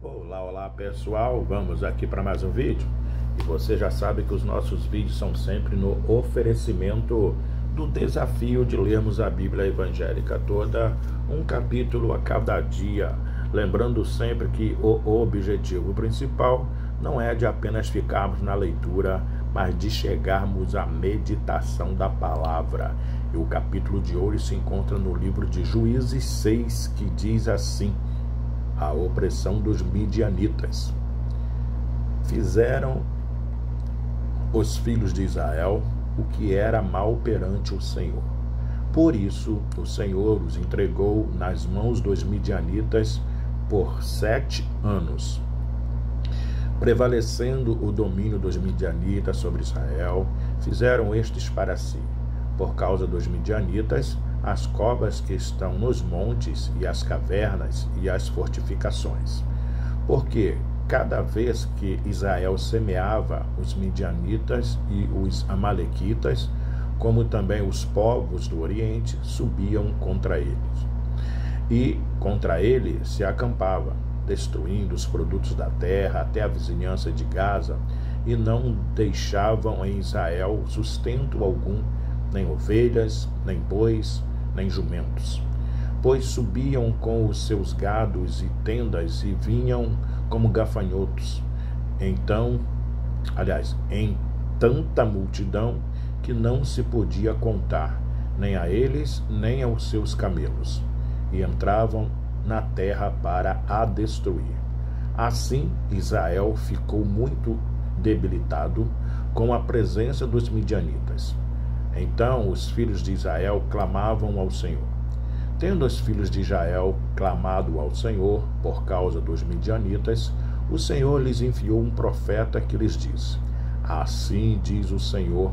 Olá, olá pessoal, vamos aqui para mais um vídeo. E você já sabe que os nossos vídeos são sempre no oferecimento do desafio de lermos a Bíblia evangélica toda, um capítulo a cada dia. Lembrando sempre que o objetivo principal não é de apenas ficarmos na leitura, mas de chegarmos à meditação da palavra. E o capítulo de hoje se encontra no livro de Juízes 6, que diz assim: a opressão dos midianitas. Fizeram os filhos de Israel o que era mal perante o Senhor. Por isso, o Senhor os entregou nas mãos dos midianitas por 7 anos. Prevalecendo o domínio dos midianitas sobre Israel, fizeram estes para si, por causa dos midianitas, as covas que estão nos montes e as cavernas e as fortificações. Porque cada vez que Israel semeava, os midianitas e os amalequitas, como também os povos do Oriente, subiam contra eles. E contra ele se acampava, destruindo os produtos da terra até a vizinhança de Gaza, e não deixavam em Israel sustento algum, nem ovelhas, nem bois, nem jumentos, pois subiam com os seus gados e tendas e vinham como gafanhotos. Então, em tanta multidão que não se podia contar, nem a eles, nem aos seus camelos, e entravam na terra para a destruir. Assim, Israel ficou muito debilitado com a presença dos midianitas. Então os filhos de Israel clamavam ao Senhor. Tendo os filhos de Israel clamado ao Senhor por causa dos midianitas, o Senhor lhes enviou um profeta que lhes disse: assim diz o Senhor,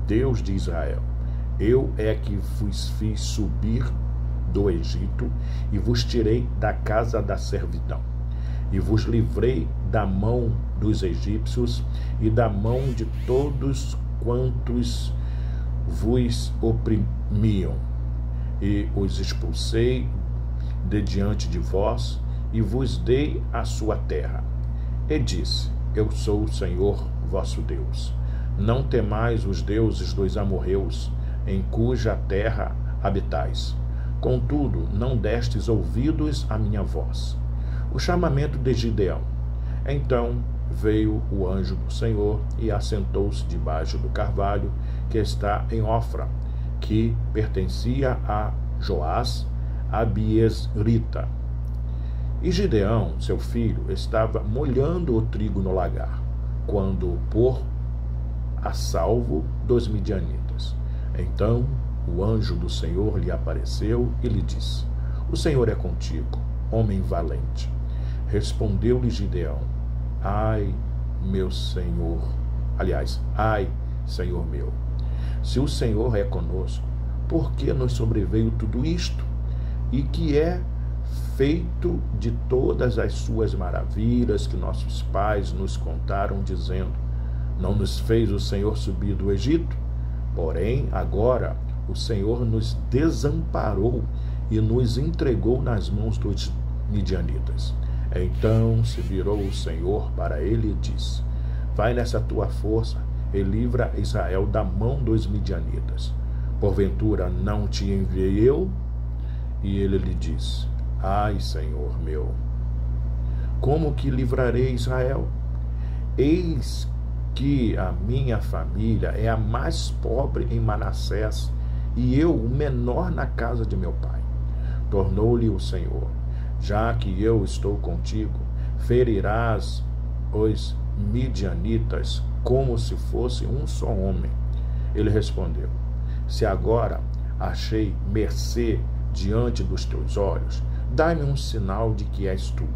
Deus de Israel: eu é que vos fiz subir do Egito e vos tirei da casa da servidão, e vos livrei da mão dos egípcios e da mão de todos quantos vos oprimiam, e os expulsei de diante de vós, e vos dei a sua terra. E disse: eu sou o Senhor vosso Deus. Não temais os deuses dos amorreus, em cuja terra habitais. Contudo, não destes ouvidos à minha voz. O chamamento de Gideão. Então veio o anjo do Senhor e assentou-se debaixo do carvalho que está em Ofra, que pertencia a Joás, a Abiesrita. E Gideão, seu filho, estava molhando o trigo no lagar, quando pôr a salvo dos midianitas. Então o anjo do Senhor lhe apareceu e lhe disse: o Senhor é contigo, homem valente. Respondeu-lhe Gideão: ai, meu Senhor, ai, Senhor meu, se o Senhor é conosco, por que nos sobreveio tudo isto? E que é feito de todas as suas maravilhas que nossos pais nos contaram, dizendo: não nos fez o Senhor subir do Egito? Porém, agora o Senhor nos desamparou e nos entregou nas mãos dos midianitas. Então se virou o Senhor para ele e disse: vai nessa tua força e livra Israel da mão dos midianitas. Porventura não te enviei eu? E ele lhe disse: ai, Senhor meu, como que livrarei Israel? Eis que a minha família é a mais pobre em Manassés, e eu o menor na casa de meu pai. Tornou-lhe o Senhor: já que eu estou contigo, ferirás os midianitas como se fosse um só homem. Ele respondeu: se agora achei mercê diante dos teus olhos, dai-me um sinal de que és tu,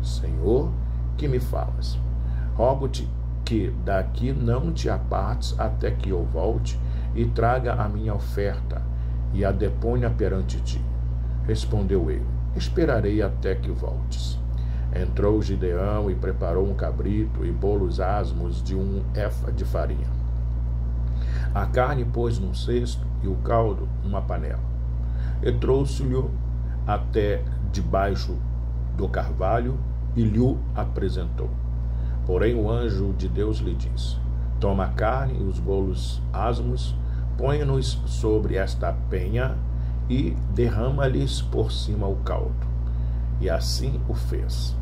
Senhor, que me falas. Rogo-te que daqui não te apartes até que eu volte e traga a minha oferta e a deponha perante ti. Respondeu ele: esperarei até que voltes. Entrou Gideão e preparou um cabrito e bolos asmos de 1 efa de farinha. A carne pôs num cesto e o caldo numa panela. E trouxe-lhe até debaixo do carvalho e lhe apresentou. Porém o anjo de Deus lhe disse: toma a carne e os bolos asmos, põe-nos sobre esta penha e derrama-lhes por cima o caldo. E assim o fez.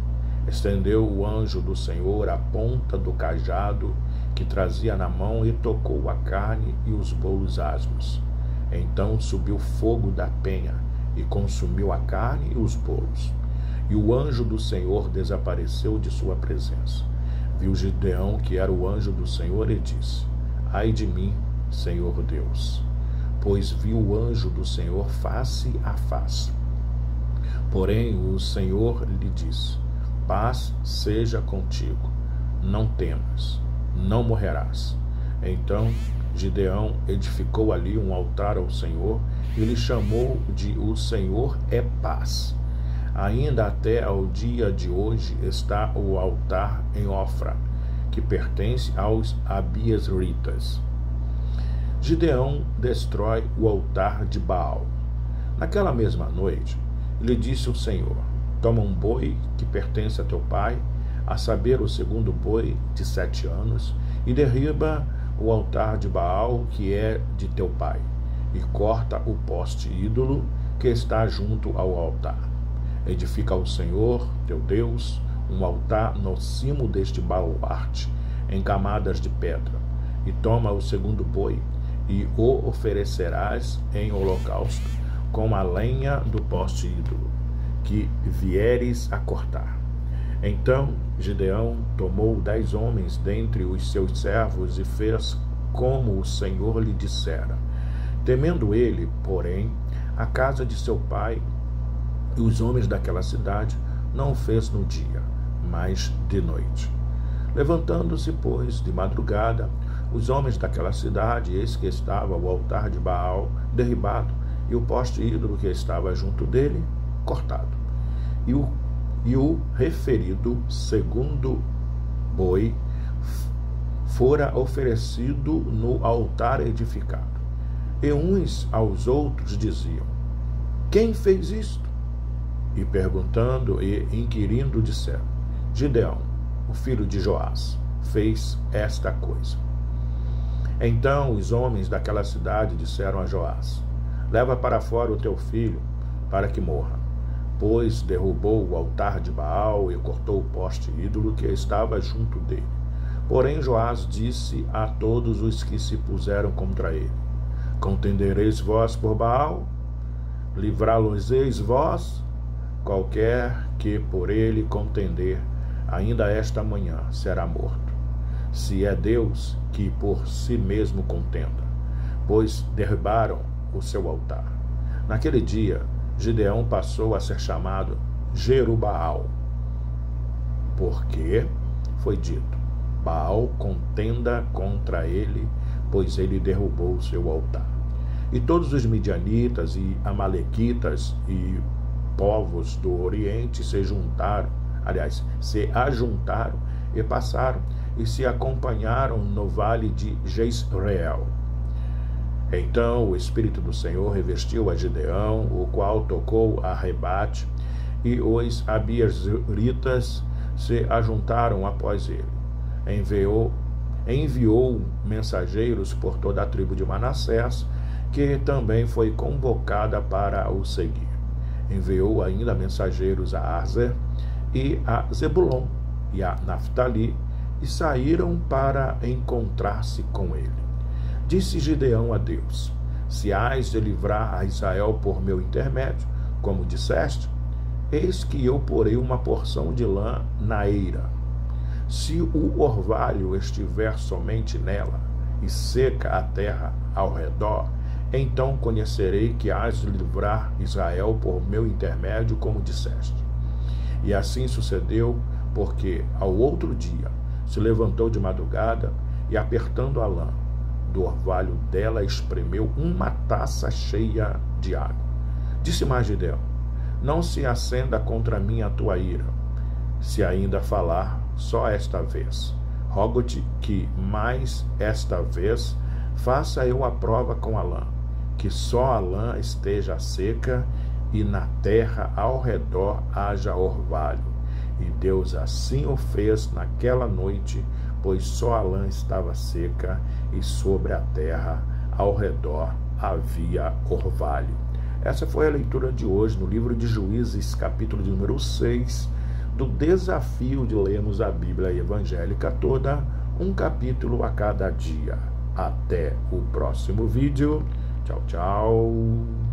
Estendeu o anjo do Senhor a ponta do cajado que trazia na mão e tocou a carne e os bolos asmos. Então subiu fogo da penha e consumiu a carne e os bolos. E o anjo do Senhor desapareceu de sua presença. Viu Gideão que era o anjo do Senhor e disse: ai de mim, Senhor Deus, pois viu o anjo do Senhor face a face. Porém o Senhor lhe disse: paz seja contigo, não temas, não morrerás. Então Gideão edificou ali um altar ao Senhor e lhe chamou de O Senhor é Paz. Ainda até ao dia de hoje está o altar em Ofra, que pertence aos abiezritas. Gideão destrói o altar de Baal. Naquela mesma noite, lhe disse o Senhor: toma um boi que pertence a teu pai, a saber, o segundo boi de 7 anos, e derriba o altar de Baal, que é de teu pai, e corta o poste ídolo que está junto ao altar. Edifica ao Senhor, teu Deus, um altar no cimo deste baluarte, em camadas de pedra, e toma o segundo boi, e o oferecerás em holocausto, com a lenha do poste ídolo, que vieres a cortar. Então Gideão tomou 10 homens dentre os seus servos e fez como o Senhor lhe dissera. Temendo ele, porém, a casa de seu pai e os homens daquela cidade, não o fez no dia, mas de noite. Levantando-se, pois, de madrugada, os homens daquela cidade, eis que estava o altar de Baal derribado, e o poste ídolo que estava junto dele cortado. E o referido segundo boi fora oferecido no altar edificado. E uns aos outros diziam: quem fez isto? E perguntando e inquirindo disseram: Gideão, o filho de Joás, fez esta coisa. Então os homens daquela cidade disseram a Joás: leva para fora o teu filho, para que morra. Pois derrubou o altar de Baal e cortou o poste ídolo que estava junto dele. Porém Joás disse a todos os que se puseram contra ele: contendereis vós por Baal? Livrá-los-eis vós? Qualquer que por ele contender, ainda esta manhã será morto, se é Deus que por si mesmo contenda. Pois derribaram o seu altar. Naquele dia, Gideão passou a ser chamado Jerubaal, porque foi dito: Baal contenda contra ele, pois ele derrubou o seu altar. E todos os midianitas e amalequitas e povos do Oriente se ajuntaram e passaram e se acompanharam no vale de Jezreel. Então o Espírito do Senhor revestiu a Gideão, o qual tocou a rebate, e os abiezritas se ajuntaram após ele. Enviou mensageiros por toda a tribo de Manassés, que também foi convocada para o seguir. Enviou ainda mensageiros a Aser e a Zebulon e a Naftali, e saíram para encontrar-se com ele. Disse Gideão a Deus: se hás de livrar a Israel por meu intermédio, como disseste, eis que eu porei uma porção de lã na eira. Se o orvalho estiver somente nela, e seca a terra ao redor, então conhecerei que hás de livrar Israel por meu intermédio, como disseste. E assim sucedeu, porque ao outro dia se levantou de madrugada e, apertando a lã, do orvalho dela espremeu uma taça cheia de água. Disse mais Gideão: não se acenda contra mim a tua ira, se ainda falar só esta vez. Rogo-te que mais esta vez faça eu a prova com a lã, que só a lã esteja seca e na terra ao redor haja orvalho, E Deus assim o fez naquela noite, pois só a lã estava seca e sobre a terra ao redor havia orvalho. Essa foi a leitura de hoje no livro de Juízes, capítulo de número 6, do desafio de lermos a Bíblia evangélica toda, um capítulo a cada dia. Até o próximo vídeo. Tchau, tchau.